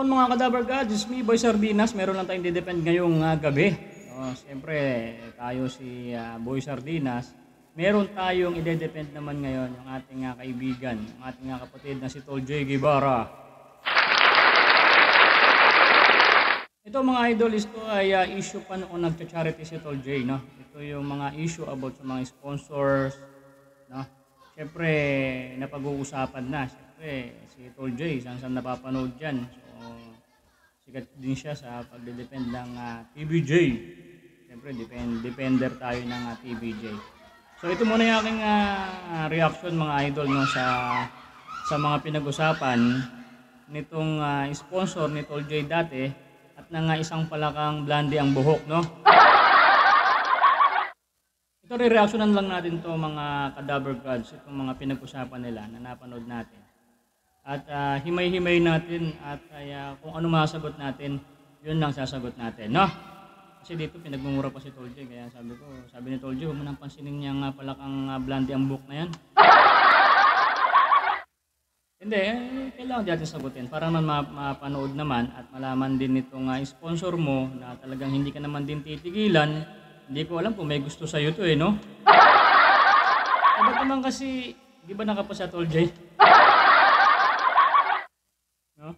on mga Kadaver Gods, it's me Boy Sardinas. Meron lang tayong didepend ngayong gabi. Siyempre, tayo si Boy Sardinas. Meron tayong ide-depend naman ngayon yung ating kaibigan, yung ating kapatid na si Tol J. Guevara. Ito mga idol, ito ay issue pa noong nagcha-charity si Tol J. No? Ito yung mga issue about sa mga sponsors. No? Siyempre, napag-uusapan na. Siyempre, si Tol J, saan napapanood dyan. So, sikat din siya sa pagde-depend ng TVJ. Siyempre, depender tayo ng TVJ. So, ito muna yung aking reaction mga idol no, sa mga pinag-usapan nitong sponsor ni Tol J dati at nang isang palakang blondie ang buhok, no? Ito re-reactionan lang natin to mga Kadaver Gods, itong mga pinag-usapan nila na napanood natin. At himay-himay natin at kung ano masasagot natin, yun lang sasagot natin, no? Kasi dito pinagmumura pa si Tol J, kaya sabi ni Tol J, huwag mo nang pansinin niya nga palakang blondie ang buhok na yan. Hindi, kailangan di natin sagutin para naman mapanood naman at malaman din itong sponsor mo na talagang hindi ka naman din titigilan. Hindi ko alam kung may gusto sa'yo to no? Ba't naman kasi, di ba nakapasa Tol J? No?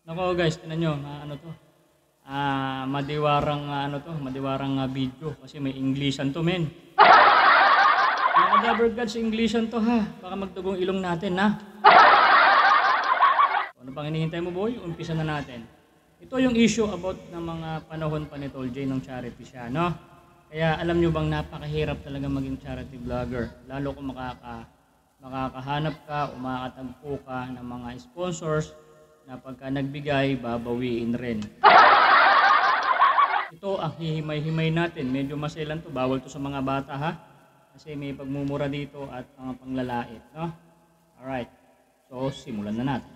Nako guys, tinan nyo, ano to? Madiwarang video kasi may Englishan to men. Mga Kadaver Gods, Englishan to ha. Baka magtugong ilong natin ha. Ano pang hinihintay mo boy? Umpisa na natin. Ito yung issue about ng mga panahon pa ni Tol J ng charity siya, no? Kaya alam nyo bang napakahirap talaga maging charity vlogger. Lalo kung makakahanap ka o makakatagpo ka ng mga sponsors na pagka nagbigay, babawiin rin. Ito ang hihimay-himay natin. Medyo maselan to. Bawal to sa mga bata ha. Kasi may pagmumura dito at mga panglalait, no? Alright. So, simulan na natin.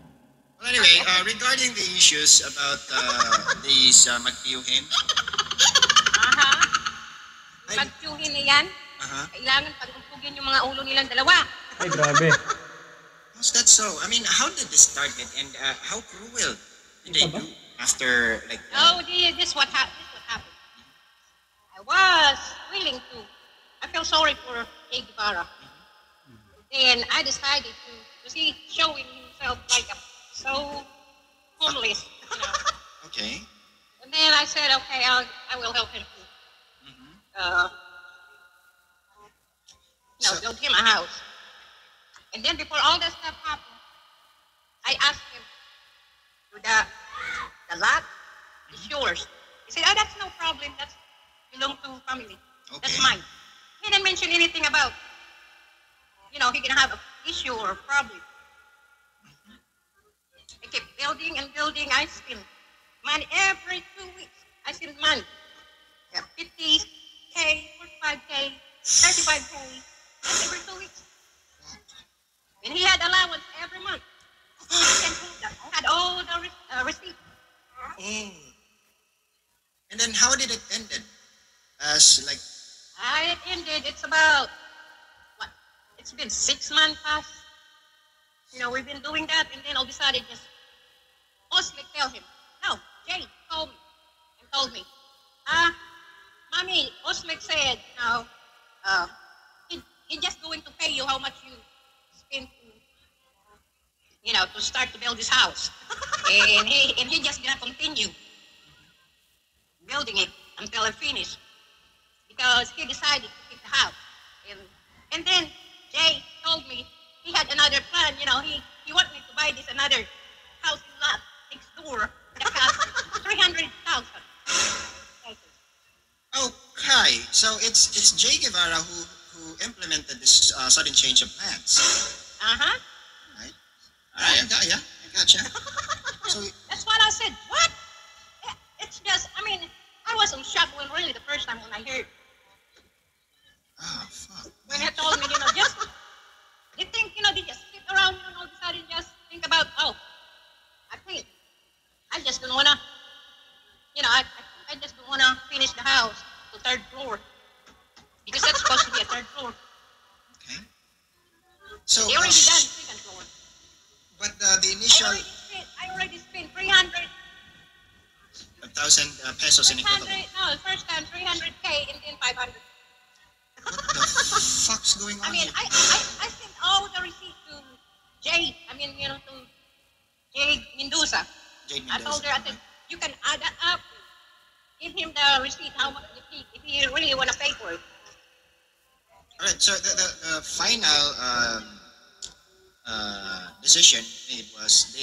Well, anyway, regarding the issues about these magtiyuhin. Magtiyuhin na yan, kailangan pag-umpugin yung mga ulo nilang dalawa. Ay, grabe. How's that so? I mean, how did this start and how cruel did they do after like... This what happened. I was willing to. I felt sorry for Che Guevara. And I decided to see showing himself like so homeless, you know. Okay. And then I said, okay, I will help him too. Build him a house. And then before all that stuff happened, I asked him, the lot is yours. He said, that's no problem. That's belong to family. Okay. That's mine. He didn't mention anything about, he can have an issue or a problem. I kept building and building. I spend money every 2 weeks. I spend money. Yeah, 50K, 45K, 35K, every 2 weeks. And he had allowance every month. I had all the receipts. Oh. And then how did it ended? As like... It ended, it's about, it's been 6 months past. We've been doing that, and then all of a sudden, just Oslick tell him, no, Jay told me, Mommy, Oslick said, he's just going to pay you how much you spent to start to build this house. and he just gonna continue building it until I finish. Because he decided to keep the house. And then Jay told me he had another plan, he wanted me to buy this another house in lot next door that cost 300,000. Okay, so it's Che Guevara who implemented this sudden change of plans. Right. I gotcha. So that's what I said. What? It's just, I was in shock when really the first time when I heard. Fuck. When he told me, just they think, they just sit around, all of a sudden just think about, I think I just don't wanna, I just don't wanna finish the house to 3rd floor because that's supposed to be a 3rd floor. Okay. So they already done 2nd floor. But the initial... I already spent 300 pesos in equivalent. 600, no, first time 300K and then 500. What the fuck's going on I mean, here? I sent all the receipt to Jay. I mean, to Jay Mendoza. Jade I told her, I said, Mendoza. you can add that up. Give him the receipt, how much, if he really want to pay for it. Alright, so the final decision made was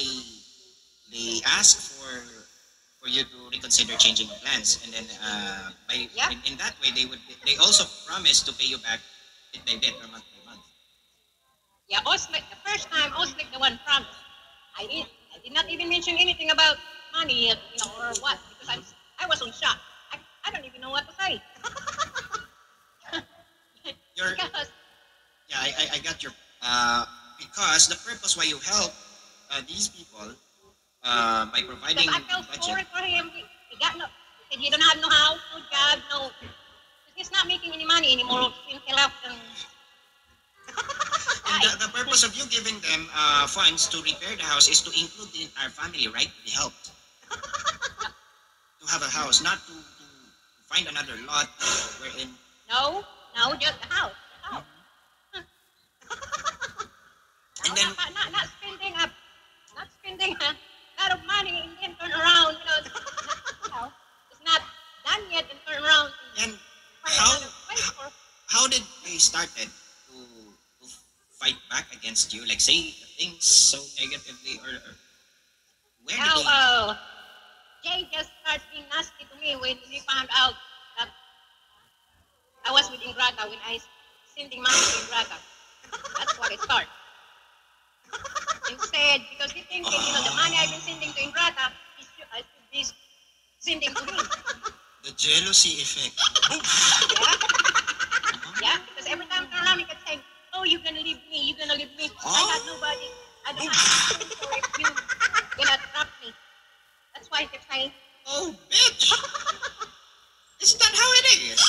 they asked for you to reconsider changing of plans, and then Yeah. in that way they also promised to pay you back bit by bit or month by month. Yeah, Oslick, the first time, Oslick the one promised. I did not even mention anything about money, or what, because I was on shock. I don't even know what to say. Your Because, Yeah, I got your because the purpose why you help these people by providing I felt budget. sorry for him. He got no, he said he don't have no house, no job, no. He's not making any money anymore since he left. And the purpose of you giving them funds to repair the house is to include the entire family, right? To be helped. To have a house, not to find another lot wherein. No, just the house. The house. And No, then not spending a lot of money and then turn around, it's not done yet and turn around and and find how another place for. how did they started to fight back against you? Like say things so negatively, or where did Now, they? Jay just started being nasty to me when he found out that I was with Ingrata, when I sending money to Ingrata. That's what it started. Instead, because he thinking, the money I've been sending to Ingrata, I should be sending to him. The jealousy effect. Yeah, because every time I turn around, he kept saying, oh, you're gonna leave me, you're gonna leave me. I got nobody. I don't have anything for if you're gonna drop me. That's why he kept saying, Oh, bitch! Isn't that how it is?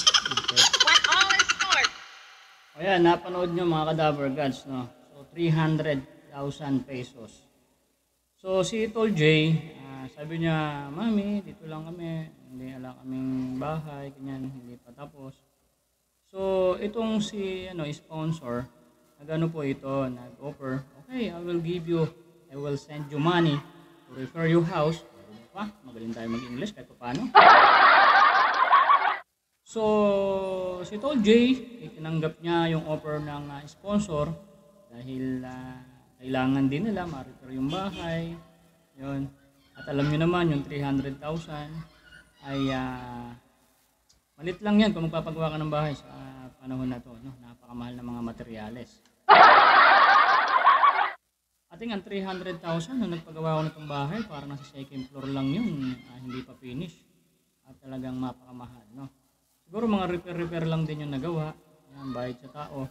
what all is for? O yan, napanood nyo mga Cadaver Gods, no? So, 300,000 pesos. So, si Tol J, sabi niya, Mami, dito lang kami. Hindi ala kaming bahay, ganyan, hindi pa tapos. So, itong si sponsor, nagano po ito, nag-offer, okay, I will send you money to refer your house. Magaling tayo mag-English kahit paano. So, si Tol J, itinanggap niya yung offer ng sponsor dahil kailangan din nila ma-repair yung bahay. Yun. At alam niyo naman, yung 300,000 ay malit lang yan kung magpapagawa ka ng bahay sa panahon na to. No? Napakamahal ng mga materyales. Ating ang 300,000 nung nagpagawa ko na itong bahay, parang nasa second floor lang yun, hindi pa finish. At talagang mapakamahal. No? Siguro mga repair lang din yung nagawa. Yan, bayad sa tao.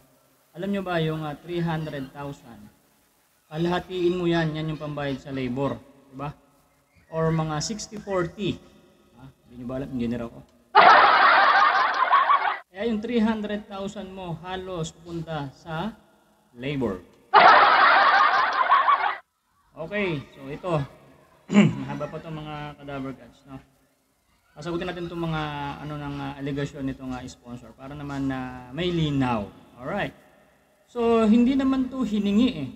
Alam nyo ba yung 300,000? Kalahatiin mo yan yung pambayad sa labor. Diba? Or mga 60-40. Hindi nyo ba alam? Engineer ako. Kaya yung 300,000 mo halos pupunta sa labor. Okay, so ito. Mahaba pa itong mga Cadaver Gods. No? Pasagutin natin itong mga aligasyon nitong sponsor para naman na may linaw. Alright. So, hindi naman to hiningi eh.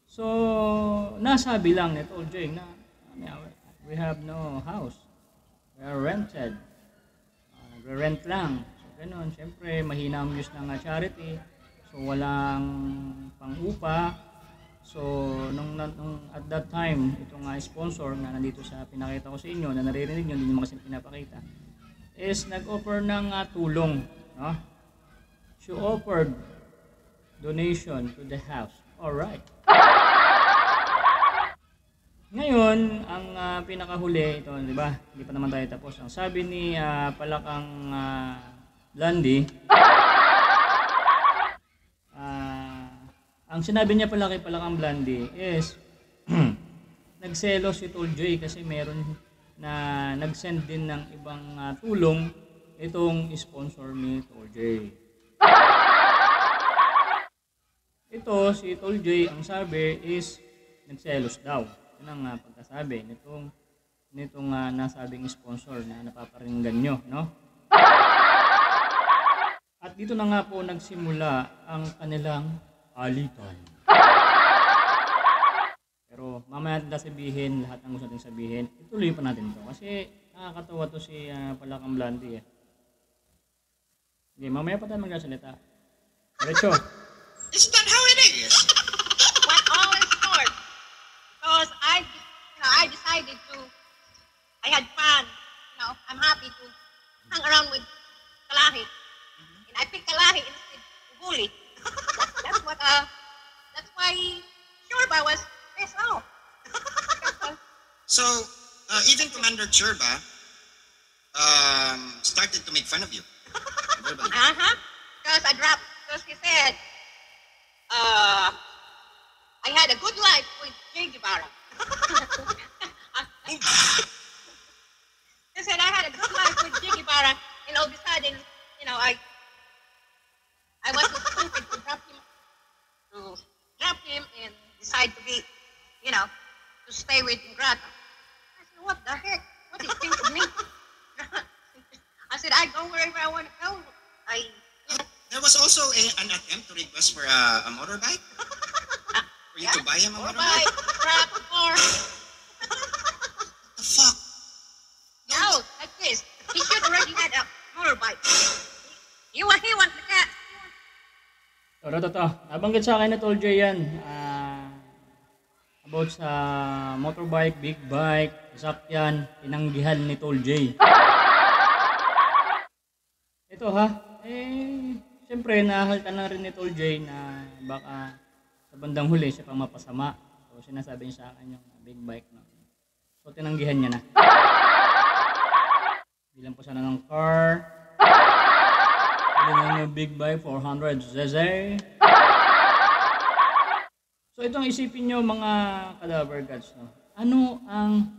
So, nasabi lang ni Tol J na we have no house. We are rented. Rent lang. So, ganun. Siyempre, mahina ang use ng charity. So, walang pang-upa. So, nung at that time, itong sponsor na nandito sa pinakita ko sa inyo, na naririnig nyo, hindi nyo kasi pinapakita, is nag-offer ng tulong. No? She offered donation to the house. Alright. Ngayon, ang pinakahuli, ito, di ba? Hindi pa naman tayo tapos. Ang sabi ni Palakang Blondie, ang sinabi niya pala kay Palakang Blondie is nagselos si Tol J kasi meron na nag-send din ng ibang tulong itong sponsor ni Tol J. Ito si Tol J, ang sabi is nagselos daw. Yun ang pagkasabi nitong nitong nasabing sponsor na napaparinggan nyo, no? At dito na nga po nagsimula ang kanilang alitan. Pero mamaya natin sabihin, lahat ng gusto natin sabihin, ituloy pa natin to. Kasi nakakatawa to si Palakang Blandy eh. Okay, mamaya pa tayo magsasalita. Diretso. Is that how it is? When all is short, because I decided to, I had fun, I'm happy to hang around with Kalahi. And I picked Kalahi instead of Bully. That's why Shurba was pissed off. So, even Commander Churba started to make fun of you. Verbally. Because he said, I had a good life with Che Guevara. He said I had a good life with Che Guevara, and all of a sudden, I was so stupid to drop him and decide to be, to stay with Ingrata. I said, what the heck? What do you think of me? I said, I go wherever I want to go. There was also an attempt to request for a motorbike. For you to buy him a motorbike. Grab a car. The fuck? No, like this. He should already had a motorbike. He want the cat. To. Nabanggit sa akin na Tol J yan. About sa motorbike, big bike, sasakyan, tinanggihan ni Tol J. Ito siyempre nahalta na rin ni Tol J na baka sa bandang huli siya pa mapasama. So sinasabi niya sa akin yung big bike. No? So tinanggihan niya na. Bilang po sana ng car. Bilang yung big bike, 400cc. So itong isipin nyo mga cadaver gods. No? Ano ang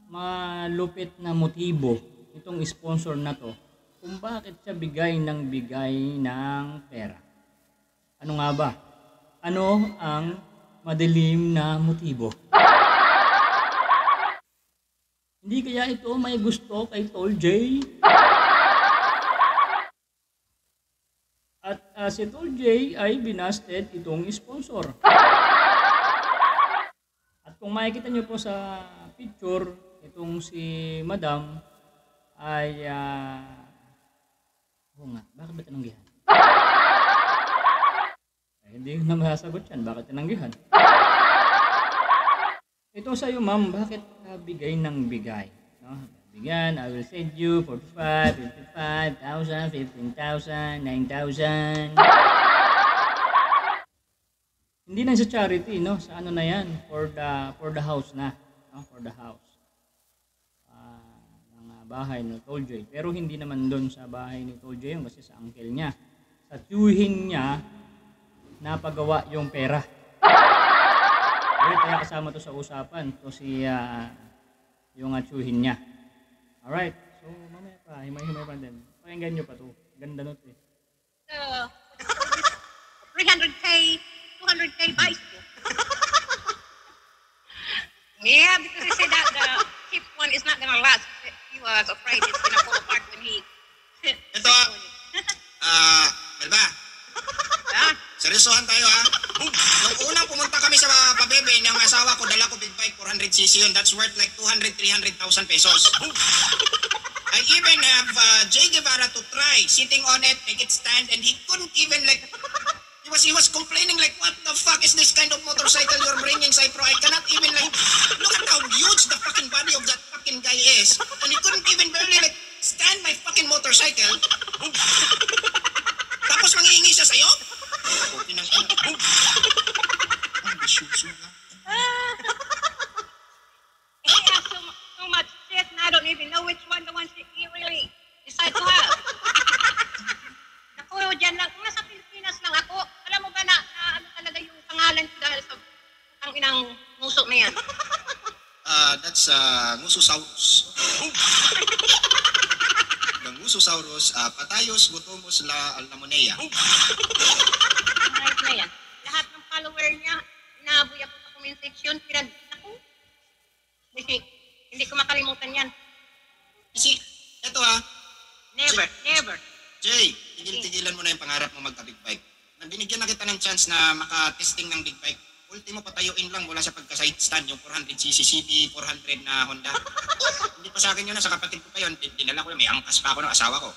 malupit na motibo itong sponsor na to? Kung bakit siya bigay ng pera. Ano nga ba? Ano ang madilim na motibo? Hindi kaya ito may gusto kay Tol J? At si Tol J ay binasted itong sponsor. At kung makikita nyo po sa picture, itong si Madam ay nga, bakit ba tinanggihan? Hindi na masasagot yan, bakit tinanggihan? Ito sa iyo ma'am, bakit ka bigay ng bigay? No? Bigyan, I will send you 45, 55,000, 15,000, 9,000. Hindi na sa charity, no? Sa ano na yan? For the house na. No? For the house. Bahay ni Tol J. Pero hindi naman doon sa bahay ni Tol J yung kasi sa uncle niya. Sa tiyuhin niya, napagawa yung pera. Kaya kasama to sa usapan. To si yung tiyuhin niya. Alright. So mamaya pa, himay-himay pa din. Pakinggan nyo pa to. Ganda nun eh. 300K, 200K bicycle. Yeah, because he said that the cheap one is not gonna last. He was afraid it's gonna fall apart when he. Ito, Melba. Seryosohan tayo ha. Nung unang pumunta kami sa pabebe ng asawa ko, dala ko big bike, 400cc yun. That's worth like 200-300,000 pesos. I even have Che Guevara to try, sitting on it, make it stand, and he couldn't even like, he was complaining like, what the fuck is this kind of motorcycle you're bringing, Cypro? I cannot even like, look at how huge the fucking body of that fucking guy is. And he couldn't even barely like, stand my fucking motorcycle. Tapos mangihingi siya sa'yo? Okay nang ina. Ang bisuso lang. He has so much shit, and I don't even know which one the ones that he really decided to have. Naku, dyan lang, nasa Pilipinas lang ako. Alam mo ba na ano talaga yung pangalan ko dahil sa ang inang muso na yan? That's Ngusosaurus. The Ngusosaurus, Patayos Gutomos Lamonea. Right na yan. Lahat ng follower niya, inaboy ako sa comment section, ako. Hindi ko makalimutan pangarap mo magka-big bike. Binigyan na kita ng chance na maka-testing ng big bike. Ultimo patayuin lang mula sa pagka-side stand yung 400cc CB 400 na Honda. Hindi pa sa akin yun, sa kapatid ko pa yun. Dinala ko yun, may angkas pa ako ng asawa ko.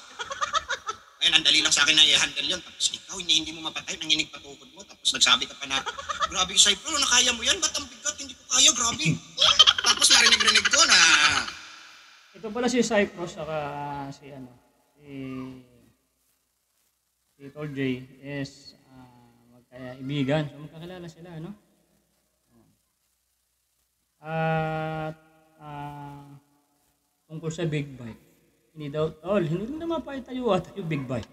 Ayun, ang dali lang sa akin na i-handle yun. Tapos ikaw, hindi mo mapatay, nanginig pa tukod mo. Tapos nagsabi ka pa na, grabe ka bro, nakaya mo yan, ba't ang bigat? Hindi ko kaya, grabe. Tapos narinig-rinig ko na, Ito pala si Cyprus saka si Tol J is magkaibigan. So magkakilala sila, no? At tungkol sa big bike. Hindi daw, tol, hindi mo naman paitayo at yung big bike.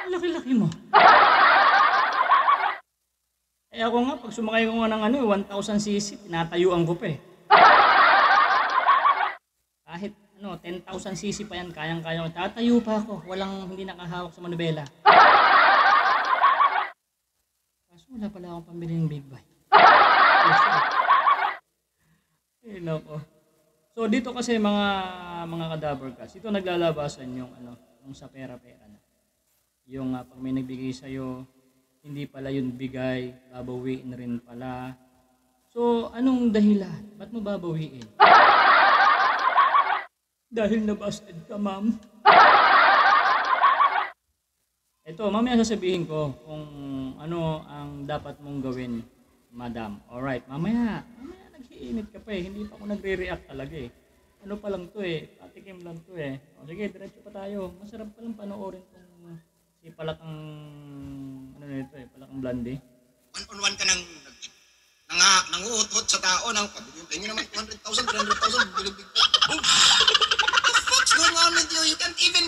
Laki-laki mo. Eh ako nga, pag sumakay ko nga ng 1,000cc, tinatayuan ko pa eh. Kahit 10,000cc pa yan, kayang-kaya ko. Tatayo pa ako, hindi nakahawak sa manubela. Kaso wala pala akong pambili ng big bike. Eh nako. So dito kasi mga kadabercast, ito naglalabasan yung yung sa pera-pera na. Yung pag may nagbigay sa hindi pala yun bigay, babawiin rin pala. So anong dahilan? Ba't mo babawiin? Dahil nabasted ka, ma'am. Ito, mamaya sasabihin ko kung ano ang dapat mong gawin, madam. Alright, mamaya nag-iinit ka pa eh. Hindi pa ako nagre-react talaga eh. Ano pa lang to eh, patikim lang to eh. O sige, diretso pa tayo. Masarap pa lang panoorin tong si Palakang, Palakang Blondie. one-on-one ka ng nanguutot sa tao ng pabigyan nyo naman 200,000, 300,000, bilibig ko. What the fuck's going on with you? You can't even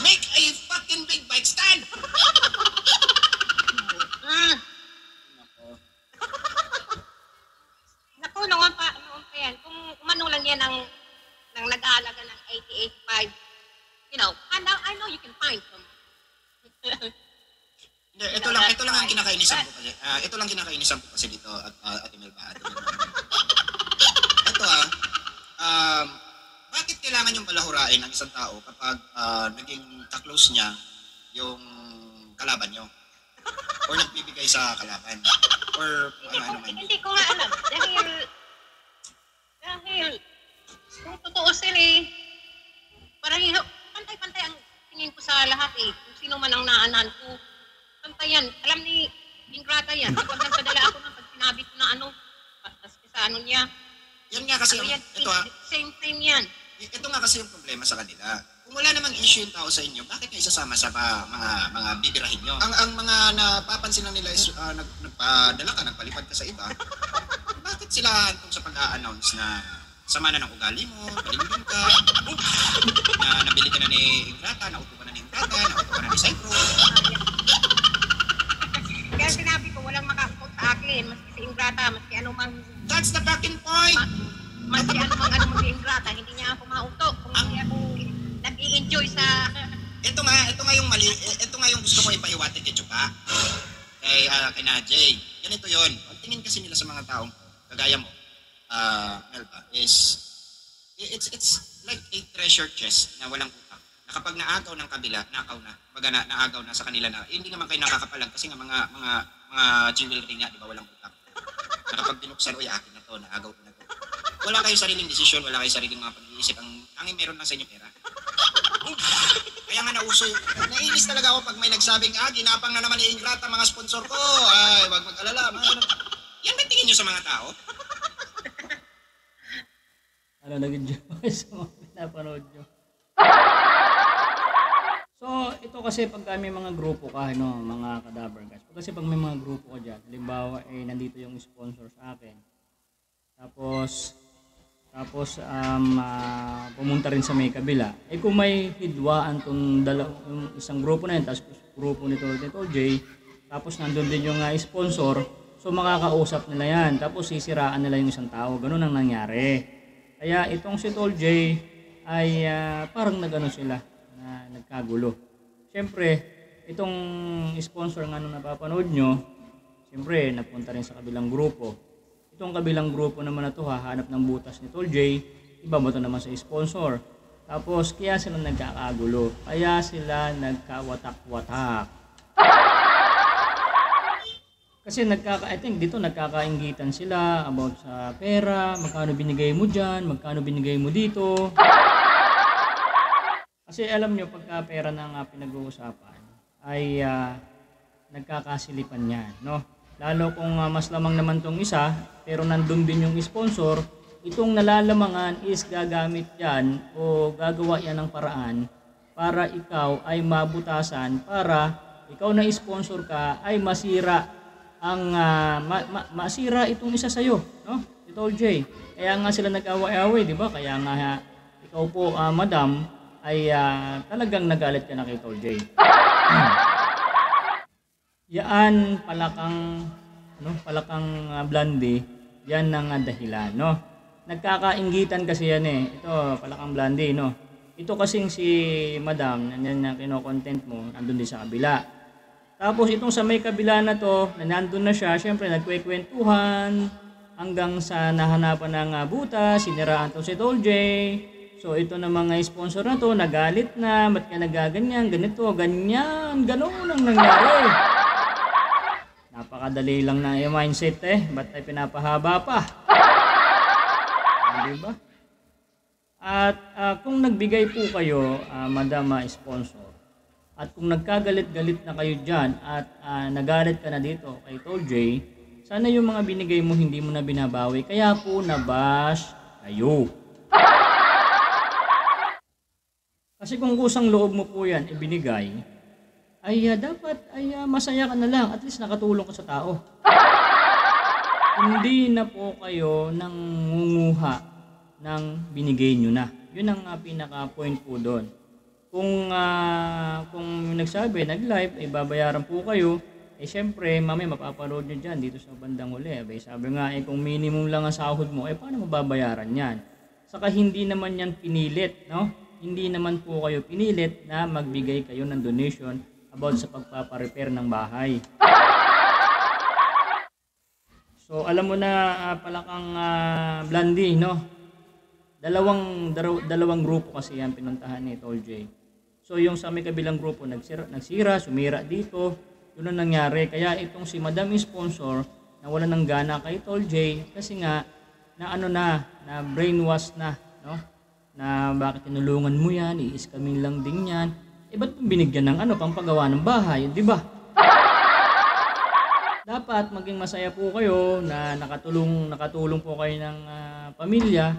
make a fucking big bike stand. Naku, noon pa yan. Kung umano lang yan ng nag-aalaga ng 80, 85, I know you can find them. Hindi, ito lang ang kinakainisan ko kasi. Ito lang kinakainisan ko kasi dito at Ate Melba. Ito bakit kailangan yung palahurain ng isang tao kapag naging ka-close niya yung kalaban nyo? Or nagbibigay sa kalaban? Or ano man? Hindi ko nga alam. Dahil kung totoo sila parang pantay-pantay ang tingin ko sa lahat eh. Kung sino man ang naanan ko. Pantay yan. Alam ni Ingrata yan. Pag nagpadala ako ng pag sinabi ko na sa niya. Yan nga kasi, Same yan. Ito nga kasi yung problema sa kanila. Kung wala namang issue yung tao sa inyo, bakit kayo isasama sa mga bibirahin nyo? Ang mga napapansin lang nila is nagpadala ka, nagpalipad ka sa iba. Bakit sila hantong sa pag-a-announce na sama na ng ugali mo, palinggin ka, na nabili ka na ni Ingrata, nauto ka na ni Ingrata, nauto ka na ni Cypro. Kaya sinabi ko, walang makakot sa akin, maski si Ingrata, maski anumang... That's the fucking point! Maski anumang si Ingrata, hindi niya ako mauto. Kung hindi ako nag-i-enjoy sa... Ito nga yung mali, ito nga yung gusto ko ipaiwatig kay Chupa. Kay Najay. Ganito yun. Ang tingin kasi nila sa mga taong kagaya mo, Melba, is it's like a treasure chest na walang utang. Na kapag naagaw ng kabila, naagaw na sa kanila na, hindi naman kayo nakakapalag kasi nga mga jewelry nga, di ba, walang utang. Na kapag binuksan, akin na to, naagaw ko na to. Wala kayong sariling desisyon, wala kayong sariling mga pag-iisip. Ang meron lang sa inyo pera. Kaya nga nauso, naiinis talaga ako pag may nagsabing, ginapang na naman ni Ingrata mga sponsor ko. Ay, wag mag-alala. Yan ba tingin nyo sa mga tao? Naging joke sa mga pinapanood nyo. So, ito kasi pag may mga grupo ka, mga kadaver guys. Kasi pag may mga grupo ka dyan, halimbawa, nandito yung sponsor sa akin. Tapos pumunta rin sa may kabila. Kung may hidwaan tong yung isang grupo na yun, tapos grupo nito J, tapos nandun din yung sponsor, so makakausap nila yan. Tapos sisiraan nila yung isang tao. Ganun ang nangyari. Kaya itong si Tol J ay parang sila na nagkagulo. Siyempre, itong sponsor nga nung napapanood nyo, siyempre napunta rin sa kabilang grupo. Itong kabilang grupo naman na to hahanap ng butas ni Tol J, iba mo to naman sa sponsor. Tapos kaya sila nagkakagulo, kaya sila nagkawatak-watak. Kasi I think dito nagkakainggitan sila about sa pera, magkano binigay mo dyan, magkano binigay mo dito. Kasi alam nyo, pagka pera na nga pinag-uusapan, ay nagkakasilipan yan, no? Lalo kung mas lamang naman tong isa, pero nandun din yung sponsor, itong nalalamangan is gagamit yan o gagawa yan ng paraan para ikaw ay mabutasan, para ikaw na sponsor ka ay masira ang masira itong isa sa'yo, no? Si Tol J. Kaya nga sila nag-away-away, di ba? Kaya nga ikaw po, madam, ay talagang nagalit ka na kay Tol J. Yan palakang Blandy, yan ang dahilan, no? Nagkakainggitan kasi yan eh. Ito, palakang Blandy, no? Ito kasing si madam, nanyan na kino-content mo, nandun din sa kabila. Tapos itong sa may kabila na to, na nandun na siya, syempre nagkwekwentuhan hanggang sa nahanapan ng butas, siniraan to si Tol J. So ito na mga sponsor na to, nagalit na, ba't ka nagaganyan, ganito, ganyan, ganoon ang nangyari. Napakadali lang na yung mindset eh, ba't tayo pinapahaba pa? Diba? At kung nagbigay po kayo, madam sponsor, at kung nagkagalit-galit na kayo dyan at nagalit ka na dito kay Tol J, sana yung mga binigay mo hindi mo na binabawi, kaya po nabash kayo. Kasi kung kusang loob mo po yan ibinigay, ay dapat ay masaya ka na lang, at least nakatulong ka sa tao. Hindi na po kayo nangunguha ng binigay nyo na. Yun ang pinaka-point po doon. Kung nagsabi, nag-live, ay babayaran po kayo, eh syempre, mamaya mapapanood nyo dyan dito sa bandang huli. Abay, sabi nga, kung minimum lang ang sahod mo, paano mababayaran yan? Saka hindi naman yan pinilit, no? Hindi naman po kayo pinilit na magbigay kayo ng donation about sa pagpaparepair ng bahay. So, alam mo na palakang Blandy, no? Dalawang grupo kasi yan pinuntahan ni Tol J. So yung sa may kabilang grupo nagsira, sumira dito, yun ang nangyari. Kaya itong si Madam Sponsor nawala ng gana kay Tol J kasi nga na brainwash na, no? Na bakit tinulungan mo yan, i-scamming lang din yan. Ba't binigyan ng pampagawa ng bahay, di ba? Dapat maging masaya po kayo na nakatulong po kayo ng pamilya,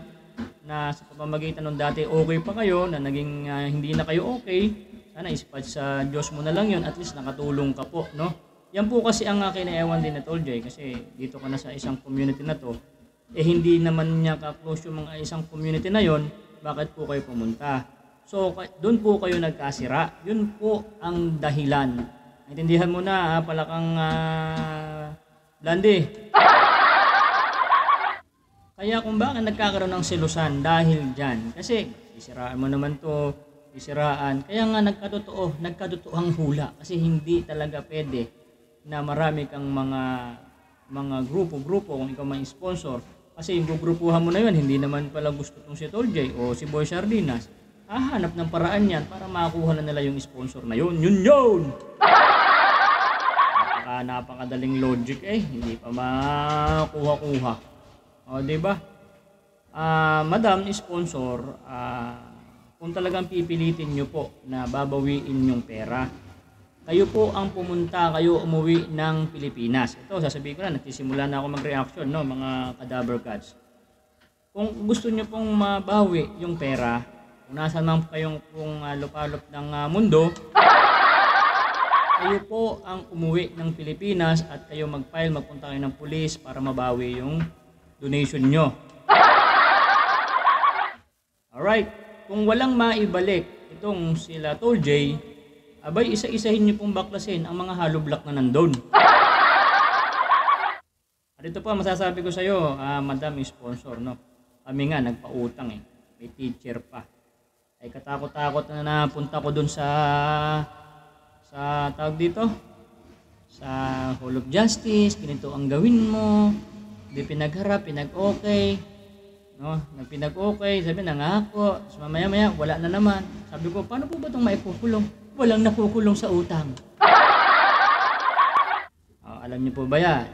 na sa pamamagitan ng dati okay pa kayo, na naging hindi na kayo okay, sana ispat sa Diyos mo na lang yun, at least nakatulong ka po, no? Yan po kasi ang kinaiwan din na Tol J, kasi dito ka na sa isang community na to, hindi naman niya ka-close yung mga isang community na yon, bakit po kayo pumunta? So, doon po kayo nagkasira, yun po ang dahilan. Naintindihan mo na, palakang Blandy. Kaya kung bakit nagkakaroon ng selusan dahil dyan, kasi isiraan mo naman to, isiraan. Kaya nga nagkatotoang hula, kasi hindi talaga pwede na marami kang mga grupo kung ikaw may sponsor. Kasi yung gugrupuhan mo na yun, hindi naman pala gusto tong si Tol J o si Boy Sardinas. Hanap ng paraan yan para makakuha na nila yung sponsor na yun. Yun! Napakadaling logic hindi pa makuha-kuha. O, diba? Madam sponsor, kung talagang pipilitin nyo po na babawiin yung pera, kayo po ang pumunta, kayo umuwi ng Pilipinas. Ito, sasabihin ko na, nagsisimula na ako mag-reaction, no, mga cadaver cats. Kung gusto nyo pong mabawi yung pera, kung nasa man kayong lupalop ng mundo, kayo po ang umuwi ng Pilipinas at kayo mag-file, magpunta kayo ng pulis para mabawi yung donation nyo. Alright, kung walang maibalik itong sila Tol J, abay isa-isahin nyo pong baklasin ang mga hollow block na nandun. At ito pa masasabi ko sa iyo, Madam Sponsor, no? Kami nga nagpautang may teacher pa. Ay katakot-takot na napunta ko dun sa tawag dito, sa Hall of Justice, ganito ang gawin mo, di pinagharap, pinag-okay. no? Nagpinag-okay, sabi nangako. So mamaya-maya, wala na naman. Sabi ko, paano po ba itong maikukulong? Walang nakukulong sa utang. Alam niyo po ba yan?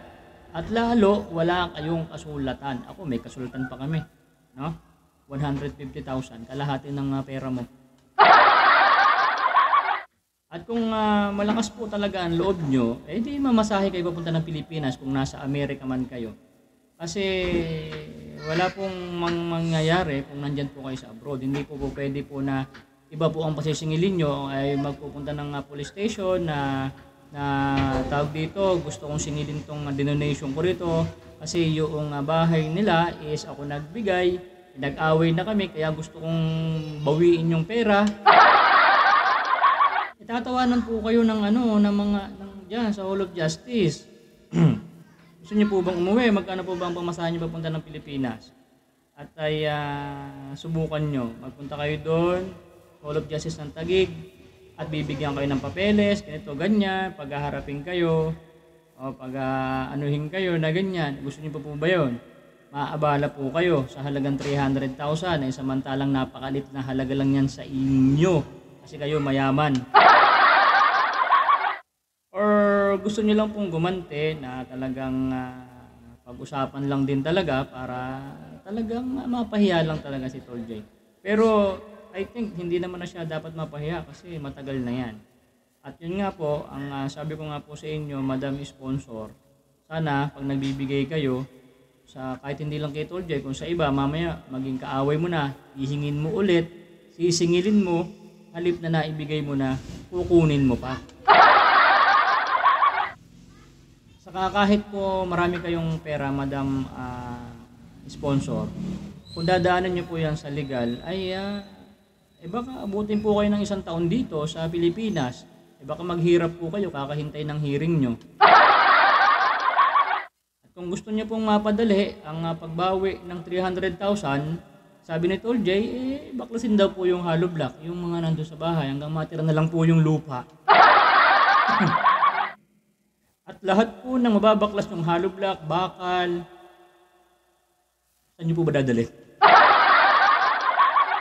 At lalo, wala kayong kasulatan. Ako, may kasulatan pa kami. No? 150,000, kalahati ng pera mo. At kung malakas po talaga ang loob nyo, eh di mamasahe kayo papunta ng Pilipinas kung nasa Amerika man kayo. Kasi wala pong mangyayari kung nandyan po kayo sa abroad. Hindi po pwede po na iba po ang pasisingilin nyo ay magpupunta ng police station na tawag dito, gusto kong singilin tong donation ko rito kasi yung bahay nila is ako nagbigay, nag-away na kami kaya gusto kong bawiin yung pera. Itatawanan po kayo ng diyan sa Hall of Justice. Gusto niyo po bang umuwi? Magkano po ba ang pamasahe niyo papunta ng Pilipinas? At ay subukan niyo. Magpunta kayo doon, Hall of Justice ng Taguig, at bibigyan kayo ng papeles, ganito, ganyan, paghaharapin kayo, o anuhin kayo na ganyan. Gusto niyo po ba yun? Maaabala po kayo sa halagang 300,000 ay samantalang napakalit na halaga lang yan sa inyo kasi kayo mayaman. Or gusto niyo lang pong gumante na talagang pag-usapan lang din talaga para talagang mapahiya lang talaga si Tol J. Pero I think hindi naman na siya dapat mapahiya kasi matagal na yan. At yun nga po, ang sabi ko nga po sa inyo, Madam Sponsor, sana pag nagbibigay kayo, sa kahit hindi lang kay Tol J, kung sa iba, mamaya maging kaaway mo na, hihingin mo ulit, sisingilin mo, halip na naibigay mo na, kukunin mo pa. Saka kahit po marami kayong pera, Madam Sponsor, kung dadaanan nyo po yan sa legal, ay baka abutin po kayo ng 1 taon dito sa Pilipinas. Baka maghirap po kayo, kakahintay ng hearing nyo. At kung gusto nyo pong mapadali ang pagbawi ng 300,000, sabi ni Tol J, baklasin daw po yung hollow block, yung mga nandun sa bahay, hanggang matira na lang po yung lupa. At lahat po ng mababaklas ng hollow block, bakal, saan nyo po ba dadali?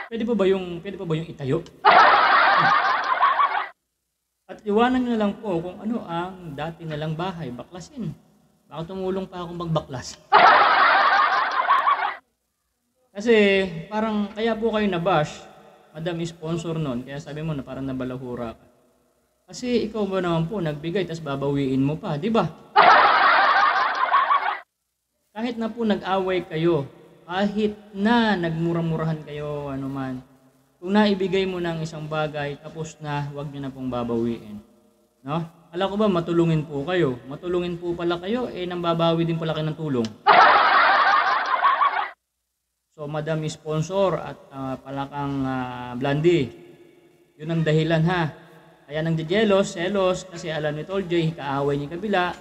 Pwede pa ba yung itayo? At iwanan nyo na lang po kung ano ang dati nalang bahay, baklasin. Baka tumulong pa akong magbaklas. Kasi parang kaya po kayo nabash, Madam Sponsor nun, kaya sabi mo na parang nabalahura ka. Kasi ikaw ba naman po nagbigay tas babawiin mo pa, di ba? Kahit na po nag-away kayo, kahit na nagmura-murahan kayo, ano man, kung naibigay mo ng isang bagay, tapos na, huwag nyo na pong babawiin. No? Alam ko ba, matulungin po kayo. Matulungin po pala kayo, nang babawi din pala kayo ng tulong. So, Madam Sponsor at palakang Blandy, yun ang dahilan ha. Kaya nang selos, kasi alam ni Tol J, kaaway niya kabila,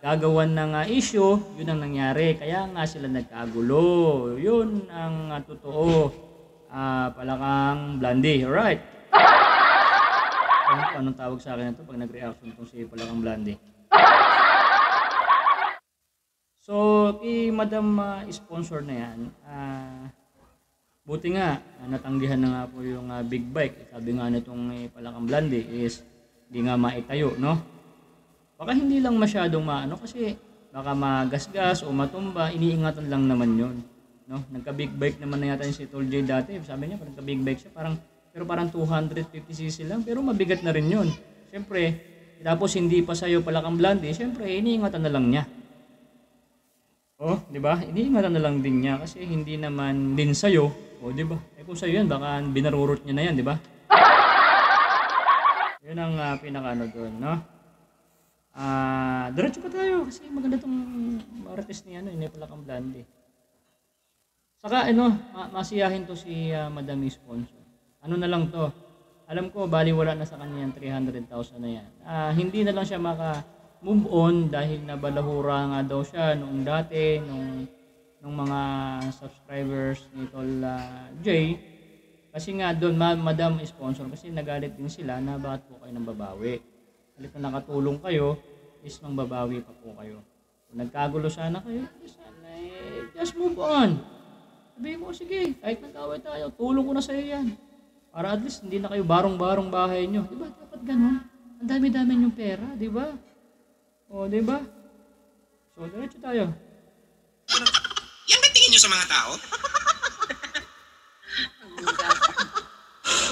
gagawan ng issue, yun ang nangyari. Kaya nga sila nagkagulo. Yun ang totoo. Palakang Blandy, alright? Anong tawag sa akin ito pag nag-reaction itong si Palakang Blandy? So, kay Madam Sponsor na yan, buti nga, natanggihan na nga po yung big bike. Sabi nga nitong Palakang Blandy is hindi nga maitayo, no? Baka hindi lang masyadong maano kasi baka magasgas o matumba, iniingatan lang naman yun. No? Nagka-big bike naman na yata si Tol J dati. Sabi niya, parang nagka-big bike siya, pero parang 250cc lang, pero mabigat na rin yun. Siyempre, tapos hindi pa sa'yo Palakang Blandy, siyempre, iniingatan na lang niya. Oh, di ba? Iniingatan na lang din niya kasi hindi naman din sa'yo. Oh, di ba? Kung sa'yo yan, baka binarurot niya na yan, di ba? Yun ang pinaka-ano doon, no? Diretso pa tayo kasi maganda tong artist ni Palakang Blandy. Saka masiyahin to si Madam Sponsor. Ano na lang to? Alam ko baliwala na sa kanya yung 300,000 na yan. Hindi na lang siya maka-move on dahil nabalahura nga daw siya noong dati nung mga subscribers ni Tol J. Kasi nga doon Madam Sponsor kasi nagalit din sila na bakit po kayo nang babawi. Halit na nakatulong kayo is nang babawi pa po kayo. Kung nagkagulo sana kayo, sana just move on. Sabihin mo, sige, kahit nag-away tayo, tulong ko na sa'yo yan. Para at least hindi na kayo barong-barong bahay nyo. Di ba? Dapat ganun. Ang dami-dami yung pera, di ba? O, di ba? So, diretso tayo. Yan ba tingin nyo sa mga tao?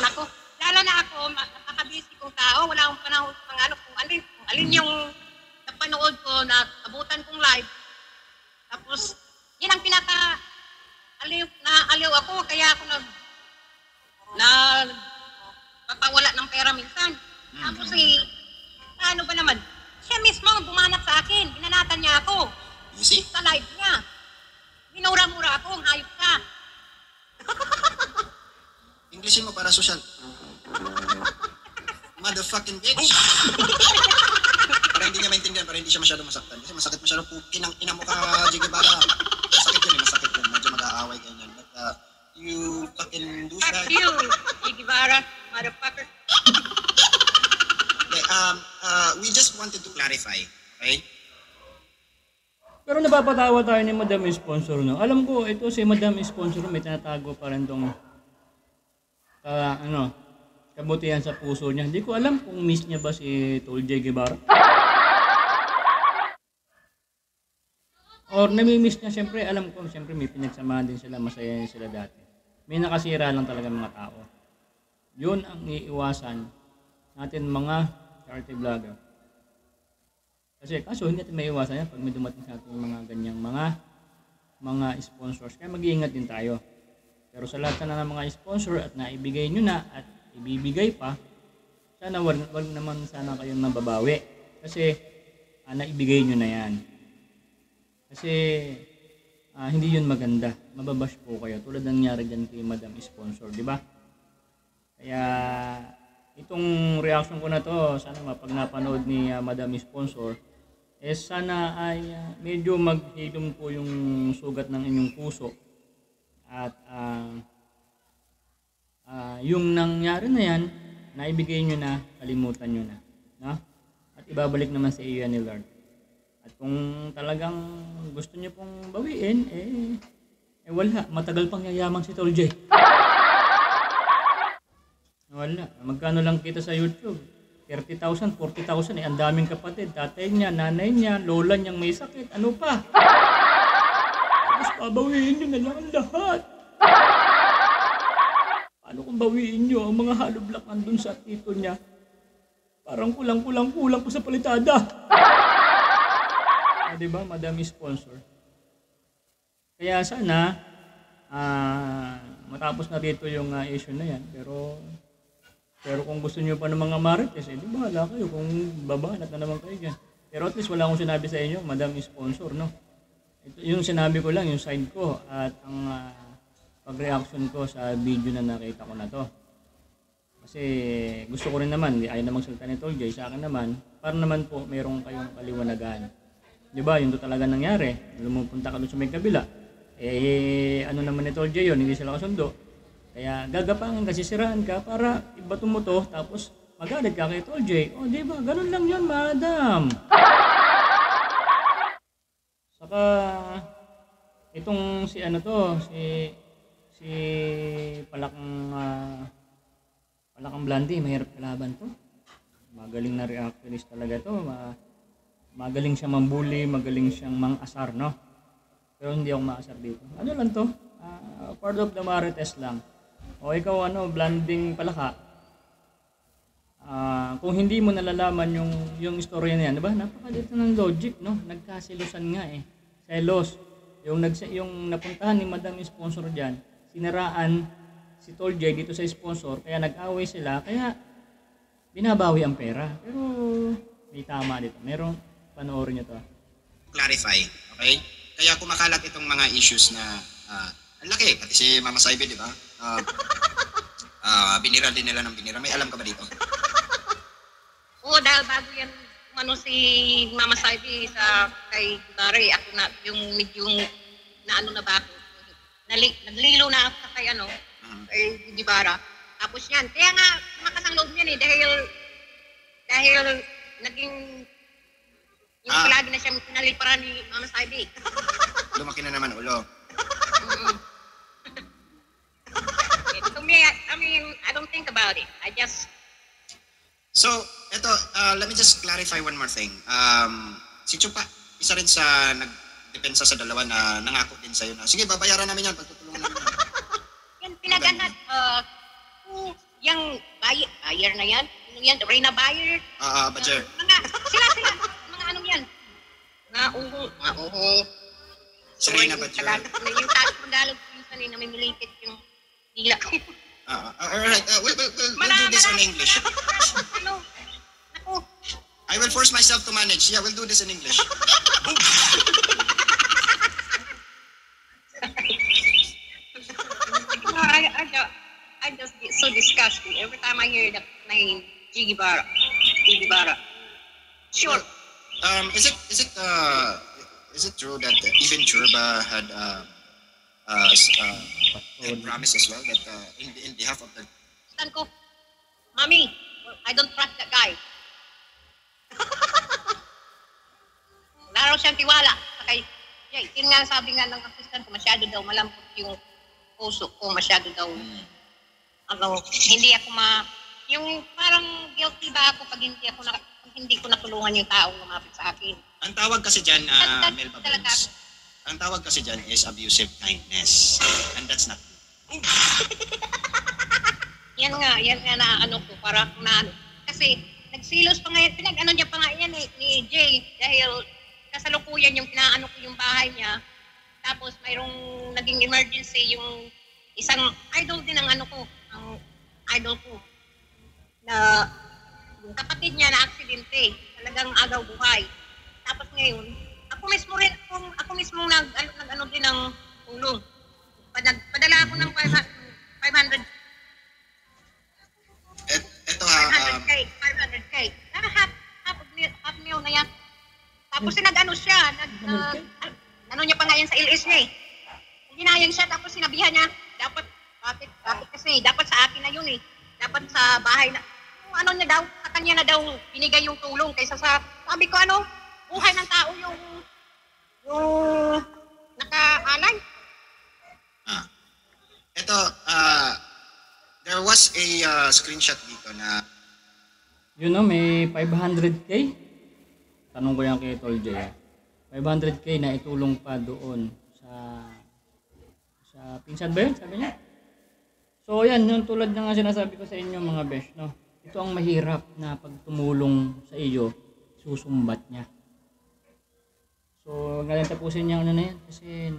Nako, lalo na ako, napaka-busy kong tao. Wala akong panahon sa mga ano, kung alin yung napanood ko na abutan kong live. Tapos, yan ang aliw ako, kaya ako papawala ng pera minsan. Tapos ano ba naman, siya mismo ang bumanat sa akin, binanatan niya ako You see? sa live niya. Minura-mura ako, ang hayop ka. Englishin mo para social. Motherfucking bitch. Para hindi niya maintindihan, para hindi siya masyado masaktan. Kasi masakit masyado po, ina mo ka, Jiggy Bara. Masakit yun masakit yun. Medyo mag-aaway ganyan. But you fucking Fuck douchebag. you, Igibara, motherfucker. Okay, we just wanted to clarify, okay? Pero napapatawa tayo ni Madam Sponsor, no? Alam ko, ito si Madam Sponsor, may tinatago pa rin tong kabutihan sa puso niya. Hindi ko alam kung miss niya ba si Tol J. Guevara. Or nami-miss niya, siyempre, alam ko, siyempre may pinagsamahan din sila, masaya sila dati. May nakasira lang talaga mga tao. Yun ang iiwasan natin mga charity vlogger. Kaso hindi natin maiiwasan yan pag may dumating sa ating mga ganyang mga sponsors. Kaya mag-iingat din tayo. Pero sa lahat na ng mga sponsor at naibigay nyo na at ibibigay pa, sana wag naman sana kayong mababawi. Kasi naibigay nyo na yan. Kasi hindi yun maganda. Mababash po kayo. Tulad ng nangyari dyan kay Madam Sponsor, di ba? Kaya itong reaction ko na to, sana pag napanood ni Madam Sponsor, sana ay medyo maghilom po yung sugat ng inyong puso. At yung nangyari na yan, naibigay nyo na, kalimutan nyo na. No? At ibabalik naman sa iyo ni Lord. At kung talagang gusto nyo pong bawiin, wala. Matagal pang yayaman si Tol J. Wala. Magkano lang kita sa YouTube? 30,000, 40,000. Ang daming kapatid. Tatay niya, nanay niya, lola niyang may sakit. Ano pa? Tapos pabawiin nyo na lang ang lahat. Paano kung bawiin nyo ang mga haloblak andun sa tito niya? Parang kulang po sa palitada. Diba, Madam Sponsor? Kaya sana, matapos na dito yung issue na yan. Pero kung gusto niyo pa ng mga marites, di bahala kayo kung babanat na naman kayo dyan. Pero at least wala akong sinabi sa inyo, Madam Sponsor, no? Ito, yung sinabi ko lang, yung side ko at ang pag-reaction ko sa video na nakita ko na to. Kasi gusto ko rin naman, ayaw na magsalita ni Tol J, sa akin naman, para naman po mayroong kayong kaliwanagan. Di ba, yun to talaga nangyari. Lumupunta ka doon sa may kabila. Ano naman ni Tol J yun, hindi sila kasundo. Kaya gagapangin ka, sisiraan ka para ibato mo to, tapos magalit ka kay Tol J. O, di ba? Ganun lang yun, madam. Saka, itong si Palakang Blandy, mahirap kalaban to. Magaling na reactionist talaga to. Magaling siyang mambuli, magaling siyang mang-asar, no? Pero hindi ako maasar dito. Ano lang to? Part of the marites lang. O ikaw Blanding Palaka, kung hindi mo nalalaman yung istorya na yan, diba? Napakadito ng logic, no? Nagkasilusan nga Selos. Yung napuntahan ni Madam Sponsor dyan, sinaraan si Tol J dito sa sponsor, kaya nag-away sila, kaya binabawi ang pera. Pero may tama dito. Merong panoorin nyo to. Clarify, okay? Kaya kumakalat itong mga issues na ang laki, pati si Mama Saibe, di ba? Binira din nila ng binira. May alam ka ba dito? Oo, dahil bago yan, si Mama Saibi sa kay Gary, ako na, yung medyo na na ba ako. Naglilo na ako sa kay kay Gibara. Tapos yan, kaya nga, tumakas ang loob niyan dahil naging, yung palagi na siya pinalipara ni Mama Saibi. Lumaki na naman ulo. I mean, I don't think about it. I just, So, eto, let me just clarify one more thing. Si Chupa, isa rin sa nagdepensa sa dalawa na nangako din sa'yo na, sige, babayaran namin yan, pagtutulungan namin. yan pinaganat, yung buyer na yan, ano yan, Reyna buyer, Badger. sila, mga anong yan, mga uho, Si Reyna Badger. yung Tagalog, minsan ay namimilipit yung dila ko. Alright, we'll do this in English. Ano, ako, I will force myself to manage. Yeah, we'll do this in English. no, I just get so disgusted every time I hear that name, Jiggy Bara. Sure. Is it true that even Churba had promised as well that in behalf of the Stan ko, Mommy, I don't trust that guy. Laro siyang tiwala. Kay Jay, yun nga sabi nga ng assistant ko, masyado daw malambot yung puso ko, masyado daw, hindi ako yung parang guilty ba ako pag hindi ko natulungan yung taong lumapit sa akin. Ang tawag kasi dyan, Melba talaga. Benz, ang tawag kasi dyan is abusive kindness. And that's not true. Yan nga na ano ko, parang na ano. Kasi nagsilos pa nga yan, pinag-ano niya pa nga yan ni Jay, dahil kasalukuyan yung pinaano ko yung bahay niya. Tapos mayroong naging emergency yung isang idol din ng ano ko, ang idol ko, na yung kapatid niya na aksidente, talagang agaw buhay. Tapos ngayon, ako mismo nag-ano din ng tulong. Padala ako ng 500 Ito 500K. Half mil na yan. Tapos nag-ano siya, ano niya pa nga yan sa LS niya eh. Ginayang siya, tapos sinabihan niya, bakit kasi, dapat sa akin na yun eh. Dapat sa bahay na, ano niya daw, sa kanya na daw binigay yung tulong kaysa sabi ko buhay ng tao yung nakaalay. Ito, there was a screenshot dito na Yun know, may 500k. Tanong ko yan kay Tol J. 500k na itulong pa doon sa pinsan ba yun? Sabi niya. So yan, yung tulad na nga sinasabi ko sa inyo mga besh, no? Ito ang mahirap na pag tumulong sa iyo, susumbat niya. So, ngayon tapusin niya ano na yan kasi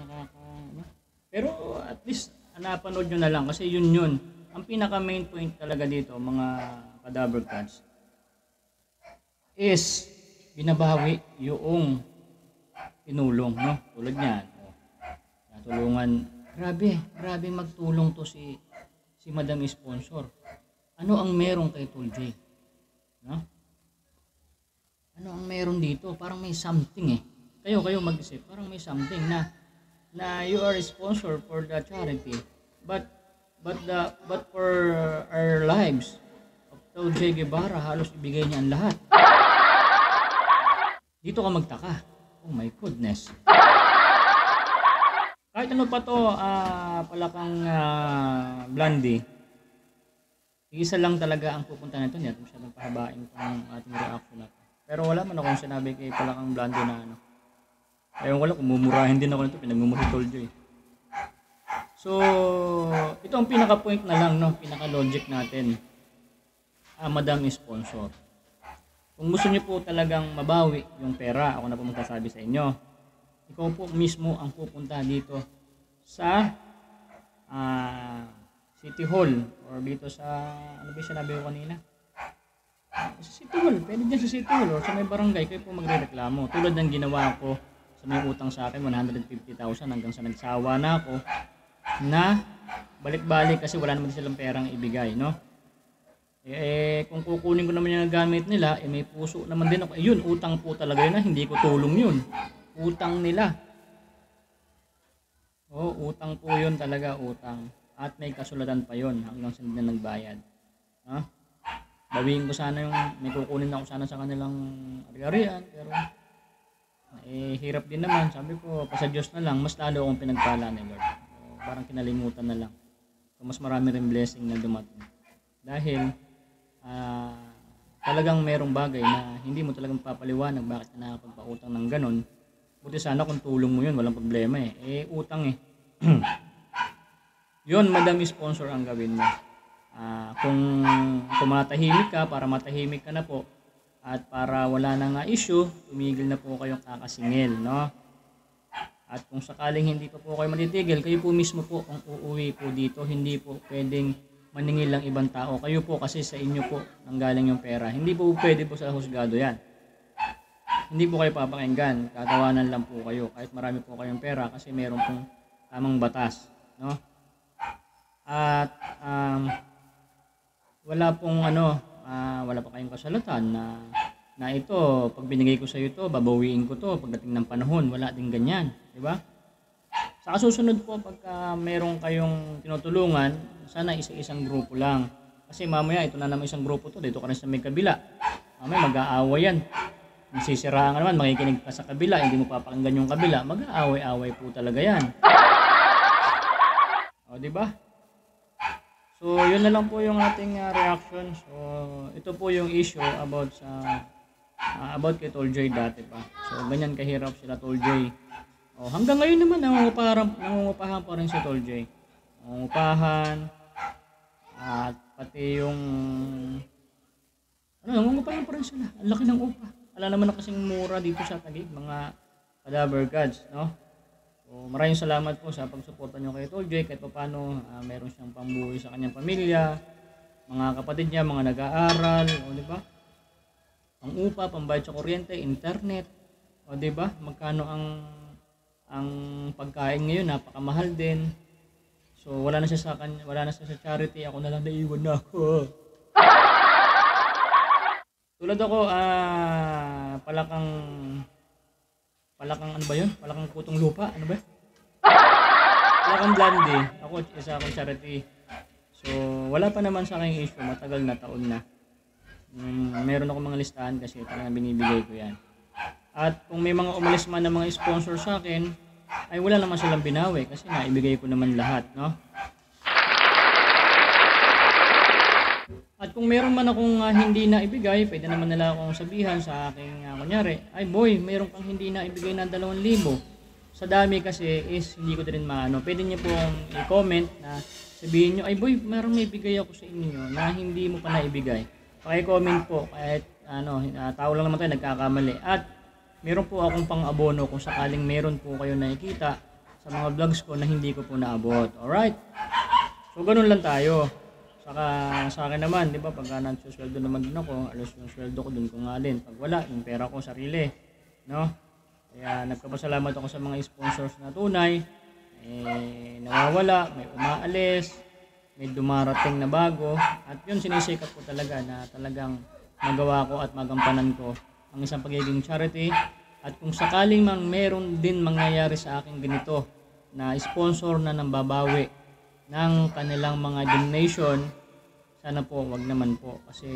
Pero at least napanood nyo na lang kasi yun. Ang pinaka main point talaga dito mga cadaver cats is binabawi yung tinulong, no? Tulad niyan. Natulungan. Grabe magtulong to si Madam Sponsor. Ano ang meron kay Tol J? No? Ano ang meron dito? Parang may something eh. Kayo mag-isip. Parang may something na you are a sponsor for the charity. But for our lives of Tol J Guevara, halos ibigay niya ang lahat. Dito ka magtaka. Oh my goodness. Kahit ano pa to, palakang Blondie, isa lang talaga ang pupunta nito niya. Masyadong pahabain itong ating reaction natin. Pero wala man akong sinabi kay palakang Blondie na ano. Ewan ko lang, kumumurahin din ako nito, pinagmumura Tol J. So, ito ang pinaka-point na lang, no? Pinaka-logic natin. Madam Sponsor. Kung gusto niyo po talagang mabawi yung pera, ako na po magsasabi sa inyo. Ikaw po mismo ang pupunta dito sa City Hall or dito sa, ano ba sinabi ko kanina? Sa City Hall, pwede dyan sa City Hall or sa may barangay, kayo po magre-reklamo. Tulad ng ginawa ko sa may utang sa akin, 150,000 hanggang sa nagsawa na ako na balik-balik kasi wala naman silang perang ibigay, no? Kung kukunin ko naman yung gamit nila, may puso naman din ako. Yun, utang po talaga yun, hindi ko tulong yun. Utang nila. Utang po yun talaga, utang. At may kasulatan pa yun hanggang sa na nagbayad. Bawiin ko sana yung, may kukunin ako sana sa kanilang ari-arian, pero hirap din naman. Sabi ko, sa Diyos na lang, mas lalo akong pinagpala ni Lord. Parang kinalimutan na lang. So mas marami rin blessing na dumating. Dahil talagang merong bagay na hindi mo talagang papaliwanag bakit ka nakapagpautang ng ganon. Buti sana kung tulong mo yun, walang problema eh. Utang eh. Yun, madami sponsor ang gawin mo. Kung matahimik ka, para matahimik ka na po, at para wala na nga issue, tumigil na po kayong kakasingil, no? At kung sakaling hindi pa po kayo matitigil, kayo po mismo po ang uuwi po dito, hindi po pwedeng maningil lang ibang tao. Kayo po kasi sa inyo po nanggaling yung pera. Hindi po pwede po sa husgado yan. Hindi po kayo papakinggan, tatawanan lang po kayo kahit marami po kayong pera kasi meron pong tamang batas, no? At wala pa kayong kasalatan na ito, pag binigay ko sa iyo to, babawiin ko to pagdating ng panahon. Wala din ganyan, di ba? Sa kasusunod po, pagka meron kayong tinutulungan, sana isa-isang grupo lang. Kasi mamaya, ito na naman isang grupo to, dito ka na sa may kabila. Mamaya mag-aaway yan. Masisiraan ka naman, makikinig ka sa kabila, hindi mo papakinggan yung kabila, mag-aaway-aaway po talaga yan. O, di ba? So, yun na lang po yung ating reaction. So, ito po yung issue about kay Tol J dati pa. So, ganyan kahirap sila Tol J. O, hanggang ngayon naman, nangungupahan pa rin si Tol J. Nangungupahan. At pati yung... nangungupahan pa rin sila. Ang laki ng upa. Wala naman na kasing mura dito sa Taguig, mga cadaver gods, no? So, maraming salamat po sa pagsuporta nyo kay Tol J. Kahit paano, meron siyang pambuhay sa kanyang pamilya, mga kapatid niya, mga nag-aaral, o di ba? Ang upa, pambayad sa kuryente, internet, o di ba? Magkano ang pagkain ngayon, napakamahal din. So wala na siya sa charity, ako na lang naiwan na ako. Tulad ako, palakang ano ba yun? Palakang putong lupa, ano ba? Palakang blondie. Ako, isa akong charity. So, wala pa naman sa aking issue, matagal na taon na. Meron ako mga listahan kasi talagang binibigay ko yan. At kung may mga umalis man na mga sponsor sa akin, ay wala naman silang binawi kasi naibigay ko naman lahat, no? At kung meron man akong hindi na ibigay, pwede naman nila akong sabihan sa aking kunyari, ay boy, meron kang hindi na ibigay na 2,000. Sa dami kasi is hindi ko din maano. Pwede niyo pong i-comment na sabihin niyo, ay boy, meron may ibigay ako sa inyo na hindi mo pa naibigay. Paki-comment po kahit tao lang naman tayo nagkakamali. At meron po akong pang-abono kung sakaling meron po kayo nakikita sa mga vlogs ko na hindi ko po naabot. Alright? So ganun lang tayo. Saka sa akin naman, di ba, pagka nagsusweldo naman din ako, alos yung sweldo ko dun ko nga din. Pag wala, yung pera ko sarili, no? Kaya nagpapasalamat ako sa mga sponsors na tunay, nawawala, may umaalis, may dumarating na bago, at yun sinisikap ko talaga na talagang magawa ko at magampanan ko ang isang pagiging charity. At kung sakaling man meron din mangyayari sa akin ganito, na sponsor na nambabawi ng kanilang mga donation, sana po wag naman po kasi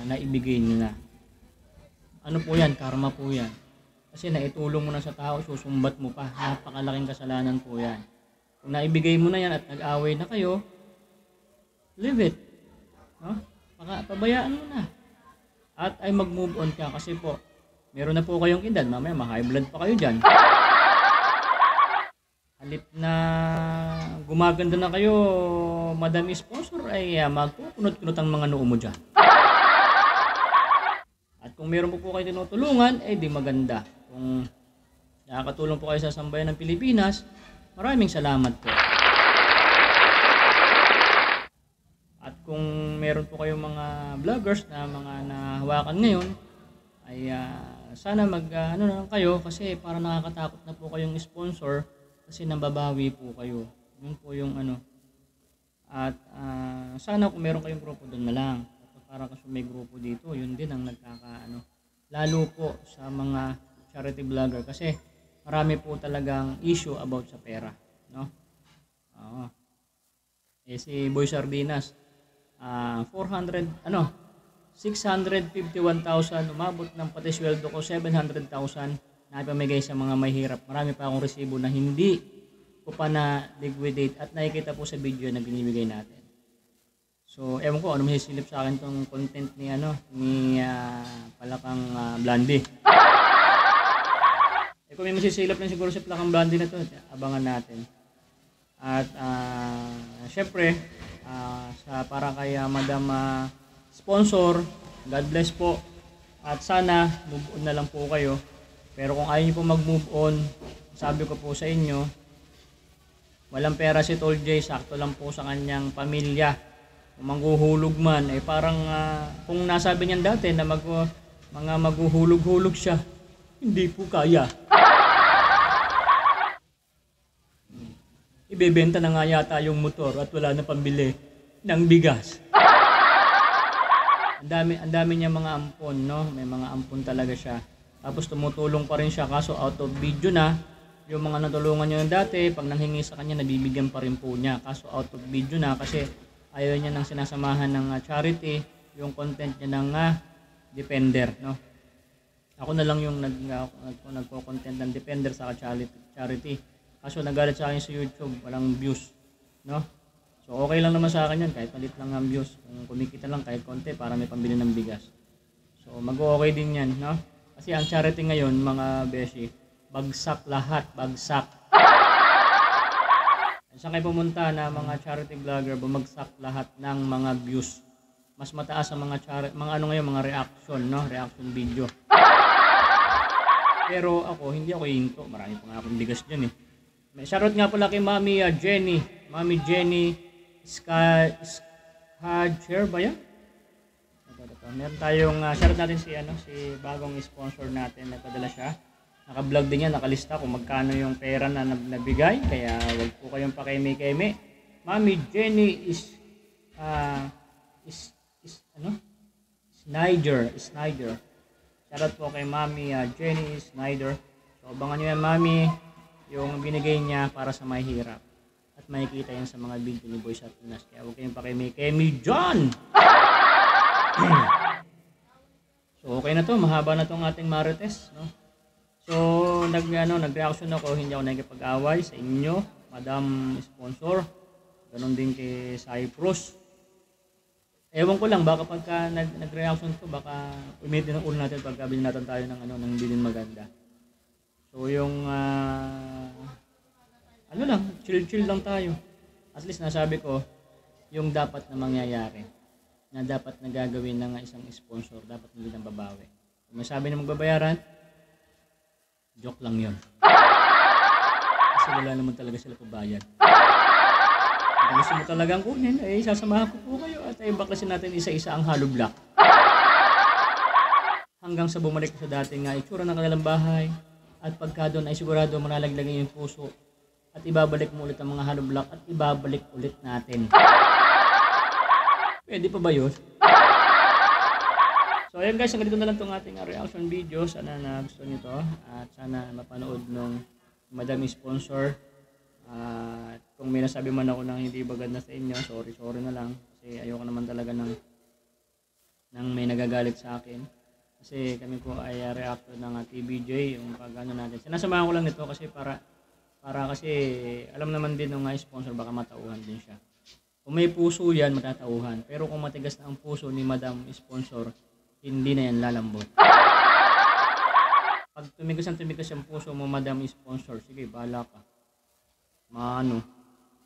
naibigay nyo na. Ano po yan? Karma po yan. Kasi naitulong mo na sa tao, susumbat mo pa. Napakalaking kasalanan po yan. Kung naibigay mo na yan at nag-away na kayo, leave it. No? Pabayaan mo na. At ay mag-move on ka kasi po, meron na po kayong edad, mamaya ma-high blood pa kayo dyan. Halip na gumaganda na kayo, madami sponsor, ay magpupunot-punot ang mga noo mo dyan. At kung meron po kayo tinutulungan, ay di maganda. Kung nakakatulong po kayo sa sambayan ng Pilipinas, maraming salamat po. At kung meron po kayong mga vloggers na mga nahawakan ngayon, ay sana na lang kayo kasi para nakakatakot na po kayong sponsor kasi nambabawi po kayo. Yun po yung At sana kung meron kayong grupo doon na lang. Para kasi may grupo dito, yun din ang lalo po sa mga charity vlogger kasi marami po talagang issue about sa pera, no? Si Boy Sardinas, 651,000, umabot ng pati sweldo ko 700,000 na ipamigay sa mga mahirap. Marami pa akong resibo na hindi ko pa na liquidate at nakikita po sa video na binibigay natin. So, ewan ko ano masisilip sa akin tong content ni Palakang Blondie. Kung may masisilip lang siguro sa Palakang Blondie na to, abangan natin. At syempre, para kay Madam sponsor, God bless po. At sana move on na lang po kayo. Pero kung ayaw niyo po mag-move on, sabi ko po sa inyo, walang pera si Tol J, sakto lang po sa kanyang pamilya. Kung manghuhulog man, ay parang kung nasabi niyan dati na mga maghuhulog-hulog siya, hindi po kaya. Ibebenta na nga yata yung motor at wala na pambili ng bigas. Ang dami niya mga ampon, no? May mga ampon talaga siya. Tapos tumutulong pa rin siya, kaso out of video na. Yung mga natulungan niya dati, pag nanghingi sa kanya, nabibigyan pa rin po niya. Kaso out of video na kasi ayaw niya nang sinasamahan ng charity, yung content niya ng Defender, no? Ako na lang yung nagko-content ng Defender sa charity. Kaso nagalit sa akin sa YouTube, walang views, no? So okay lang naman sa akin yan, kahit malit lang ang views. Kung kumikita lang kahit konti para may pambili ng bigas. So mag-okay din yan, no? Kasi ang charity ngayon, mga beshi, bagsak lahat, bagsak. Saan kayo pumunta na mga charity vlogger, bumagsak lahat ng mga views. Mas mataas ang mga reaction, no? Reaction video. Pero ako, hindi ako hinto. Marami pa nga akong bigas dyan eh. May shoutout nga pala kay Mami Jenny. Mami Jenny Skadcher ba yan? Ito. Meron tayong shoutout natin si bagong sponsor natin. Nagpadala siya. Naka-vlog din yan, nakalista kung magkano yung pera na nabigay. Kaya wag po kayong pakeme-keme. Mami Jenny Snyder. Shoutout po kay Mami Jenny Snyder. So abangan nyo yan, Mami, yung binigay niya para sa may hirap. At makikita yan sa mga video ni Boy sa Pinas. Kaya huwag kayong pakeme-keme dyan! So okay na to, mahaba na tong ating Marites, no? So nag-reaction ako, hindi ako nagkipag-away sa inyo, Madam Sponsor. Ganon din kay Cyprus. Ewan ko lang, baka pagka nag-reaction ko, baka umitin ang ulo natin pagka binatan tayo ng bilin maganda. So yung chill lang tayo. At least nasabi ko yung dapat na mangyayari, na dapat na gagawin ng isang sponsor, dapat hindi nang babawi. Kung may sabi na magbabayaran, joke lang yun. Kasi wala naman talaga sila pabayad. Kung gusto mo talagang kunin, ay sasamahan ko po kayo at ay baklasin natin isa-isa ang hollow block. Hanggang sa bumalik sa dating itsura ng kanilang bahay. At pagka doon ay sigurado manalaglagan yung puso. At ibabalik mo ulit ang mga hollow block at ibabalik ulit natin. Pwede pa ba yun? So ayun guys, hanggang dito na lang itong ating reaction video. Sana na gusto nyo to at sana mapanood ng Madam Sponsor. At kung may nasabi man ako ng hindi bagad na sa inyo, sorry na lang. Kasi ayoko naman talaga ng may nagagalit sa akin. Kasi kami po ay reactor ng TBJ, yung pag-ano natin. Sinasamahan ko lang nito kasi para kasi alam naman din ng sponsor baka matauhan din siya. Kung may puso yan, matatauhan. Pero kung matigas na ang puso ni Madam Sponsor, hindi na yan lalambot. Pag tumigas ang puso mo, Madam Sponsor, sige, bahala ka.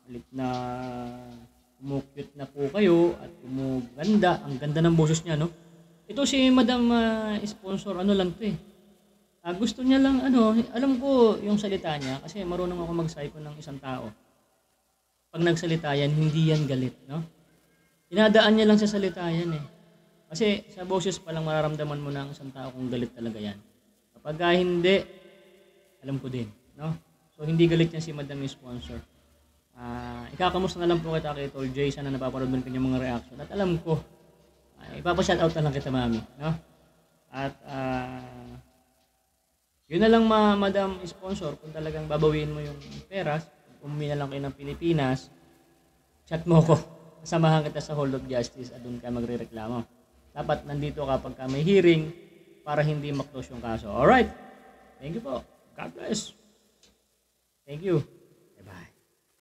Halit na umukyot na po kayo at umuganda. Ang ganda ng boses niya, no? Ito si Madam Sponsor, ano lang to eh. Gusto niya lang, alam ko yung salita niya kasi marunong ako mag-psycho ng isang tao. Pag nagsalita yan, hindi yan galit, no? Inadaan niya lang sa salita yan eh. Kasi sa boses pa lang mararamdaman mo ng isang tao kung galit talaga yan. Kapag hindi, alam ko din, no? So hindi galit niya si Madam Sponsor. Ikakamusta na lang po kita kay Tol J. Sana napapanood mo kanyang mga reaction. At alam ko, ipapa-shoutout na lang kita, Mami, no? At yun na lang Madam Sponsor, kung talagang babawiin mo yung peras, umuwi na lang kayo ng Pilipinas, chat mo ko. Samahan kita sa Hall of Justice at doon ka magre-reklamo. Dapat nandito ka pagka may hearing para hindi ma-close yung kaso. Alright? Thank you po. God bless. Thank you.